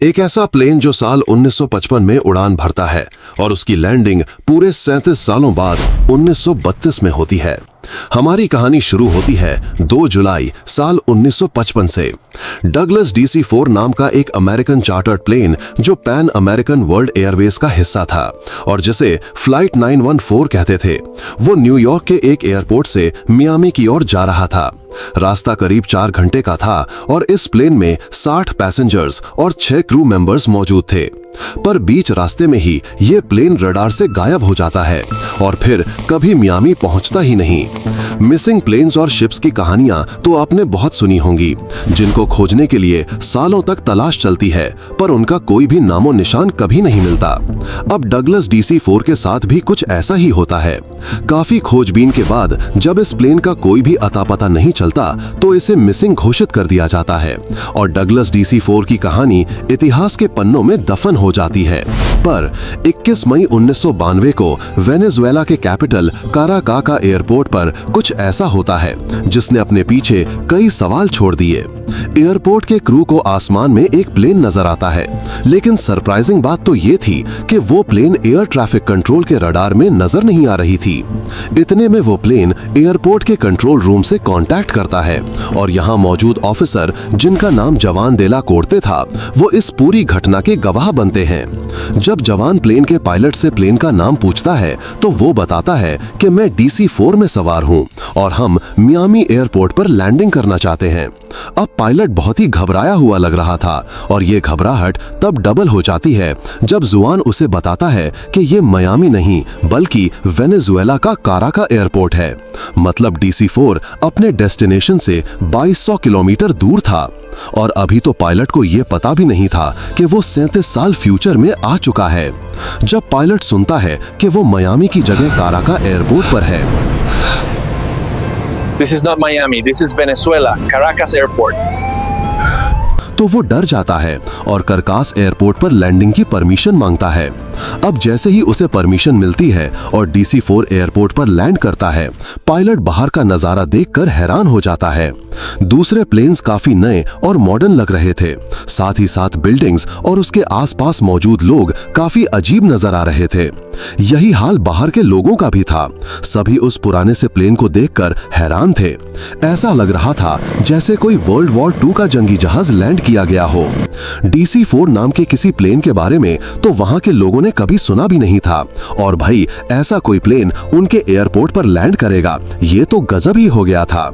एक ऐसा प्लेन जो साल 1955 में उड़ान भरता है और उसकी लैंडिंग पूरे 37 सालों बाद 1932 में होती है। हमारी कहानी शुरू होती है 2 जुलाई साल 1955 से। डगलस DC-4 नाम का एक अमेरिकन चार्टर्ड प्लेन जो पैन अमेरिकन वर्ल्ड एयरवेज का हिस्सा था और जिसे फ्लाइट 914 कहते थे, वो न्यूयॉर्क के एक एयरपोर्ट से मियामी की ओर जा रहा था। रास्ता करीब 4 घंटे का था और इस प्लेन में 60 पैसेंजर्स और 6 क्रू मेंबर्स मौजूद थे। पर बीच रास्ते में ही ये प्लेन रडार से गायब हो जाता है और फिर कभी मियामी पहुंचता ही नहीं। मिसिंग प्लेन्स और शिप्स की कहानियां तो आपने बहुत सुनी होंगी, जिनको खोजने के लिए सालों तक तलाश चलती है, पर उनका कोई भी नामो निशान कभी नहीं मिलता। अब डगलस DC-4 के साथ भी कुछ ऐसा ही होता है। काफी खोजबीन के बाद जब इस प्लेन का कोई भी अता पता नहीं चलता तो इसे मिसिंग घोषित कर दिया जाता है और डगलस DC-4 की कहानी इतिहास के पन्नों में दफन हो जाती है। पर 21 मई 1992 को वेनेजुएला के कैपिटल काराकाका एयरपोर्ट पर कुछ ऐसा होता है जिसने अपने पीछे कई सवाल छोड़ दिए। एयरपोर्ट के क्रू को आसमान में एक प्लेन नजर आता है, लेकिन सरप्राइजिंग बात तो ये थी कि वो प्लेन एयर ट्रैफिक कंट्रोल के रडार में नजर नहीं आ रही थी। इतने में वो प्लेन एयरपोर्ट के कंट्रोल रूम से कांटेक्ट करता है और यहाँ मौजूद ऑफिसर, जिनका नाम जवान देला कोर्ते था, वो इस पूरी घटना के गवाह बनते हैं। जब जवान प्लेन के पायलट से प्लेन का नाम पूछता है तो वो बताता है कि मैं DC-4 में सवार हूँ और हम मियामी एयरपोर्ट पर लैंडिंग करना चाहते हैं। अब पायलट बहुत ही घबराया हुआ लग रहा था और ये घबराहट तब डबल हो जाती है जब जुआन उसे बताता है कि ये मियामी नहीं बल्कि वेनेजुएला का काराका एयरपोर्ट है। मतलब DC-4 अपने डेस्टिनेशन से 2200 किलोमीटर दूर था और अभी तो पायलट को ये पता भी नहीं था कि वो 37 साल फ्यूचर में आ चुका है। जब पायलट सुनता है कि वो मियामी की जगह काराका एयरपोर्ट पर है, This is not Miami, this is Venezuela, Caracas Airport. तो वो डर जाता है और करकास एयरपोर्ट पर लैंडिंग की परमिशन मांगता है। अब जैसे ही उसे परमिशन मिलती है और DC-4 एयरपोर्ट पर लैंड करता है, पायलट बाहर का नजारा देखकर हैरान हो जाता है। दूसरे प्लेन्स काफी नए और मॉडर्न लग रहे थे, साथ ही साथ बिल्डिंग्स और उसके आसपास मौजूद लोग काफी अजीब नजर आ रहे थे। यही हाल बाहर के लोगों का भी था। सभी उस पुराने से प्लेन को देखकर हैरान थे। ऐसा लग रहा था जैसे कोई वर्ल्ड वॉर 2 का जंगी जहाज लैंड किया गया हो। DC-4 नाम के किसी प्लेन के बारे में तो वहां के लोगों ने कभी सुना भी नहीं था और भाई ऐसा कोई प्लेन उनके एयरपोर्ट पर लैंड करेगा, ये तो गजब ही हो गया था।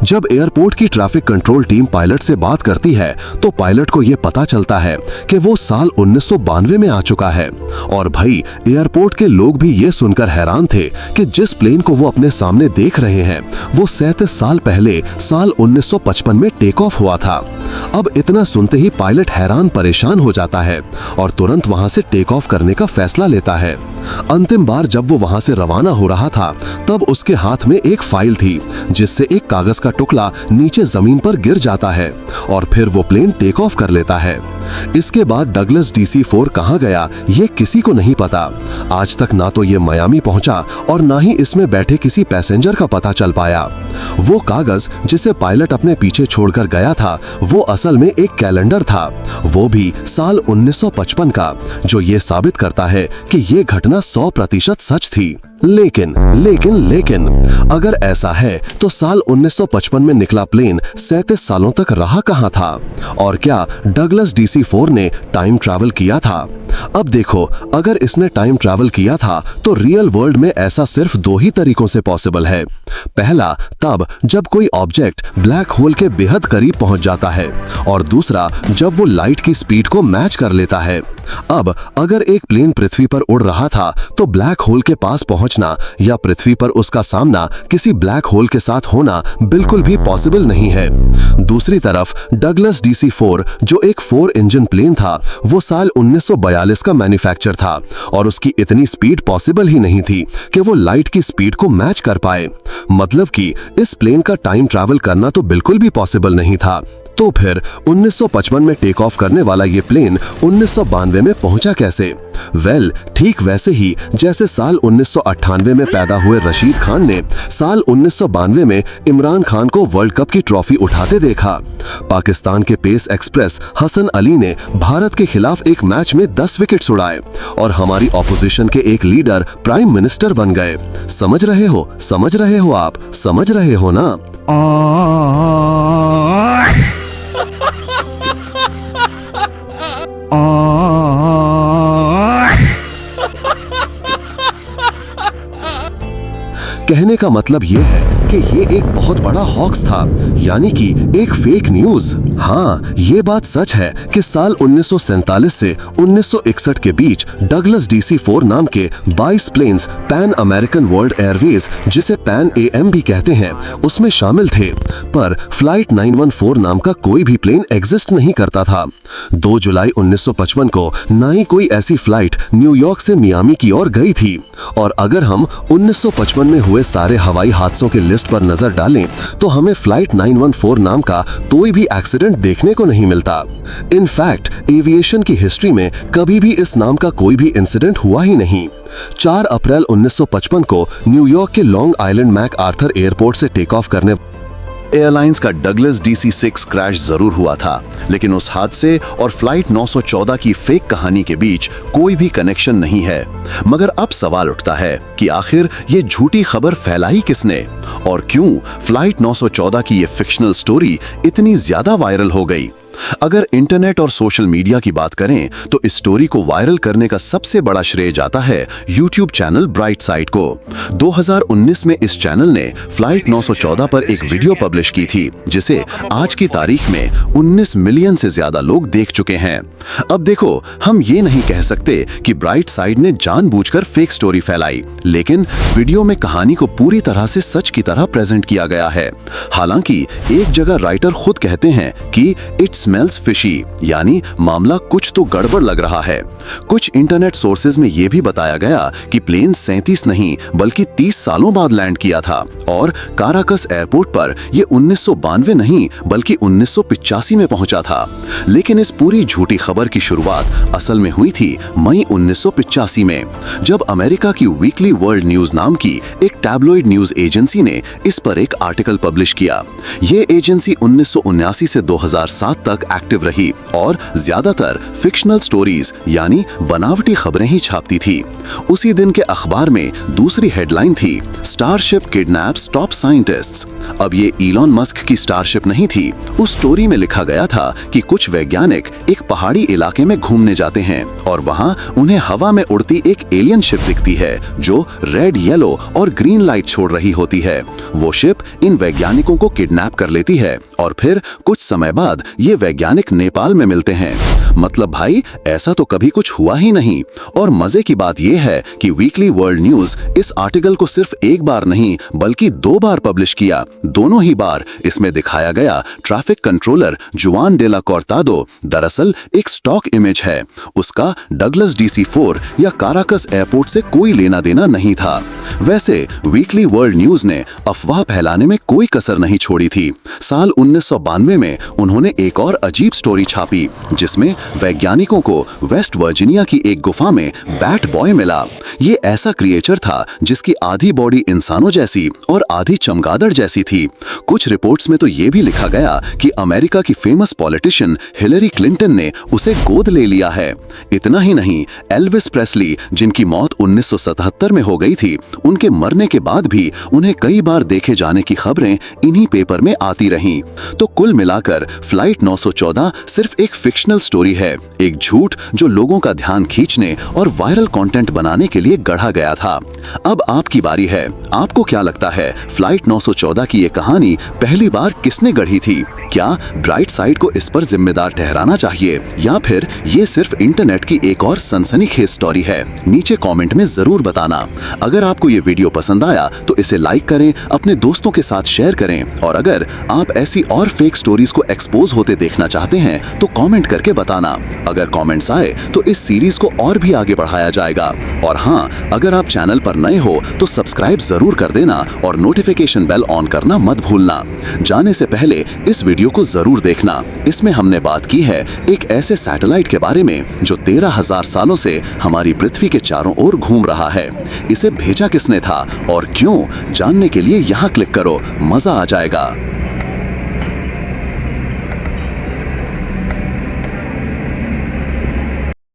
जब एयरपोर्ट की ट्रैफिक कंट्रोल टीम पायलट से बात करती है तो पायलट को यह पता चलता है कि वो साल 1992 में आ चुका है और भाई एयरपोर्ट के लोग भी ये सुनकर हैरान थे कि जिस प्लेन को वो अपने सामने देख रहे हैं वो 37 साल पहले साल 1955 में टेक ऑफ हुआ था। अब इतना सुनते ही पायलट हैरान परेशान हो जाता है और तुरंत वहां से टेक ऑफ करने का फैसला लेता है। अंतिम बार जब वो वहां से रवाना हो रहा था तब उसके हाथ में एक फाइल थी जिससे एक कागज का टुकड़ा नीचे जमीन पर गिर जाता है और फिर वो प्लेन टेक ऑफ कर लेता है। इसके बाद डगलस DC-4 कहां गया ये किसी को नहीं पता। आज तक ना तो ये मियामी पहुंचा और ना ही इसमें बैठे किसी पैसेंजर का पता चल पाया। वो कागज जिसे पायलट अपने पीछे छोड़कर गया था वो असल में एक कैलेंडर था, वो भी साल 1955 का, जो ये साबित करता है कि ये घटना 100% सच थी। लेकिन अगर ऐसा है तो साल 1955 में निकला प्लेन 37 सालों तक रहा कहां था और क्या डगलस DC-4 ने टाइम ट्रैवल किया था? अब देखो, अगर इसने टाइम ट्रैवल किया था तो रियल वर्ल्ड में ऐसा सिर्फ 2 ही तरीकों से पॉसिबल है। पहला तब जब कोई ऑब्जेक्ट ब्लैक होल के बेहद करीब पहुंच जाता है और दूसरा जब वो लाइट की स्पीड को मैच कर लेता है। अब अगर एक प्लेन पृथ्वी पर उड़ रहा था तो ब्लैक होल के पास पहुंचना या पृथ्वी पर उसका सामना किसी ब्लैक होल के साथ होना बिल्कुल भी पॉसिबल नहीं है। दूसरी तरफ डगलस DC-4 जो एक 4 इंजन प्लेन था वो साल 1942 का मैन्युफैक्चर था और उसकी इतनी स्पीड पॉसिबल ही नहीं थी कि वो लाइट की स्पीड को मैच कर पाए। मतलब कि इस प्लेन का टाइम ट्रैवल करना तो बिल्कुल भी पॉसिबल नहीं था। तो फिर 1955 में टेक ऑफ करने वाला ये प्लेन 1992 में पहुंचा कैसे? ठीक वैसे ही जैसे साल 1998 में पैदा हुए रशीद खान ने साल 1992 में इमरान खान को वर्ल्ड कप की ट्रॉफी उठाते देखा। पाकिस्तान के पेस एक्सप्रेस हसन अली ने भारत के खिलाफ एक मैच में 10 विकेट्स उड़ाए और हमारी ऑपोजिशन के एक लीडर प्राइम मिनिस्टर बन गए। समझ रहे हो आप, समझ रहे हो ना? कहने का मतलब ये है कि ये एक बहुत बड़ा हॉक्स था, यानी कि एक फेक न्यूज। हाँ, ये बात सच है कि साल 1947 से 1961 के बीच डगलस DC-4 नाम के 22 planes Pan American World Airways, जिसे पैन AM भी कहते हैं, उसमें शामिल थे, पर फ्लाइट 914 नाम का कोई भी प्लेन एग्जिस्ट नहीं करता था। 2 जुलाई 1955 को ना ही कोई ऐसी फ्लाइट न्यूयॉर्क से मियामी की ओर गई थी। और अगर हम 1955 में हुए सारे हवाई हादसों के लिस्ट पर नजर डालें तो हमें फ्लाइट 914 नाम का कोई भी एक्सीडेंट देखने को नहीं मिलता। इनफैक्ट एविएशन की हिस्ट्री में कभी भी इस नाम का कोई भी इंसिडेंट हुआ ही नहीं। 4 अप्रैल 1955 को न्यूयॉर्क के Long Island MacArthur airport से टेक ऑफ करने एयरलाइंस का डगलस DC-6 क्रैश जरूर हुआ था, लेकिन उस हादसे और फ्लाइट 914 की फेक कहानी के बीच कोई भी कनेक्शन नहीं है। मगर अब सवाल उठता है कि आखिर ये झूठी खबर फैलाई किसने और क्यों फ्लाइट 914 की ये फिक्शनल स्टोरी इतनी ज्यादा वायरल हो गई। अगर इंटरनेट और सोशल मीडिया की बात करें तो इस स्टोरी को वायरल करने का सबसे बड़ा श्रेय जाता है यूट्यूब चैनल ब्राइट साइड को। 2019 में इस चैनल ने फ्लाइट 914 पर एक वीडियो पब्लिश की थी, जिसे आज की तारीख में 19 मिलियन से ज्यादा लोग देख चुके हैं। अब देखो, हम ये नहीं कह सकते कि ब्राइट साइड ने जानबूझकर फेक स्टोरी फैलाई, लेकिन वीडियो में कहानी को पूरी तरह से सच की तरह प्रेजेंट किया गया है। हालांकि एक जगह राइटर खुद कहते हैं कि इट्स स्मेल्स फिशी, यानी मामला कुछ तो गड़बड़ लग रहा है। कुछ इंटरनेट सोर्सेज में यह भी बताया गया कि प्लेन 37 नहीं बल्कि 30 सालों बाद लैंड किया था और काराकस एयरपोर्ट पर यह 1992 नहीं बल्कि 1985 में पहुंचा था। लेकिन इस पूरी झूठी खबर की शुरुआत असल में हुई थी मई 1985 में, जब अमेरिका की वीकली वर्ल्ड न्यूज नाम की एक टैब्लॉइड न्यूज एजेंसी ने इस पर एक आर्टिकल पब्लिश किया। ये एजेंसी 1979 से 2007 तक एक्टिव रही और ज्यादातर फिक्शनल स्टोरीज यानी बनावटी खबरें ही छापती थी। उसी दिन के अखबार में दूसरी हेडलाइन थी, स्टारशिप किडनैप्स टॉप साइंटिस्ट्स। अब ये इलॉन मस्क की स्टारशिप नहीं थी। उस स्टोरी में लिखा गया था कि कुछ वैज्ञानिक एक पहाड़ी इलाके में घूमने जाते हैं और वहां उन्हें हवा में उड़ती एक एलियन शिप दिखती है जो रेड, येलो और ग्रीन लाइट छोड़ रही होती है। वो शिप इन वैज्ञानिकों को किडनैप कर लेती है और फिर कुछ समय बाद ये वैज्ञानिक नेपाल में मिलते हैं। मतलब भाई, ऐसा तो कभी कुछ हुआ ही नहीं। और मजे की बात यह है कि वीकली वर्ल्ड न्यूज इस आर्टिकल को सिर्फ एक बार नहीं बल्कि 2 बार पब्लिश किया। दोनों ही बार इसमें दिखाया गया ट्रैफिक कंट्रोलर जुआन डेला कॉर्तादो दरअसल एक स्टॉक इमेज है। उसका डगलस DC-4 या काराकस एयरपोर्ट से कोई लेना देना नहीं था। वैसे वीकली वर्ल्ड न्यूज ने अफवाह फैलाने में कोई कसर नहीं छोड़ी थी। साल 1992 में उन्होंने एक और अजीब स्टोरी छापी, जिसमें वैज्ञानिकों को वेस्ट वर्जीनिया की एक गुफा में बैट बॉय मिला। ये ऐसा क्रिएचर था जिसकी आधी बॉडी इंसानों जैसी और आधी चमगादड़ जैसी थी। कुछ रिपोर्ट्स में तो ये भी लिखा गया कि अमेरिका की फेमस पॉलिटिशियन हिलरी क्लिंटन ने उसे गोद ले लिया है। इतना ही नहीं, एल्विस प्रेस्ली, जिनकी मौत 1977 में हो गई थी, उनके मरने के बाद भी उन्हें कई बार देखे जाने की खबरें इन्हीं पेपर में आती रहीं। तो कुल मिलाकर फ्लाइट 914 सिर्फ एक फिक्शनल स्टोरी है, एक झूठ जो लोगों का ध्यान खींचने और वायरल कंटेंट बनाने के लिए गढ़ा गया था। अब आपकी बारी है। आपको क्या लगता है, फ्लाइट 914 की ये कहानी पहली बार किसने गढ़ी थी? क्या ब्राइट साइड को इस पर जिम्मेदार ठहराना चाहिए या फिर ये सिर्फ इंटरनेट की एक और सनसनीखेज स्टोरी है? नीचे कमेंट में जरूर बताना। अगर आपको ये वीडियो पसंद आया तो इसे लाइक करें, अपने दोस्तों के साथ शेयर करें और अगर आप ऐसी और फेक स्टोरीज को एक्सपोज होते देखना चाहते हैं तो कमेंट करके बताना। अगर कमेंट्स आए तो इस सीरीज को और भी आगे बढ़ाया जाएगा। और हाँ, अगर आप चैनल पर नए हो तो सब्सक्राइब जरूर कर देना और नोटिफिकेशन बेल ऑन करना मत भूलना। जाने से पहले इस वीडियो को जरूर देखना। इसमें हमने बात की है एक ऐसे सैटेलाइट के बारे में जो 13,000 सालों से हमारी पृथ्वी के चारों ओर घूम रहा है। इसे भेजा किसने था और क्यों, जानने के लिए यहाँ क्लिक करो, मजा आ जाएगा।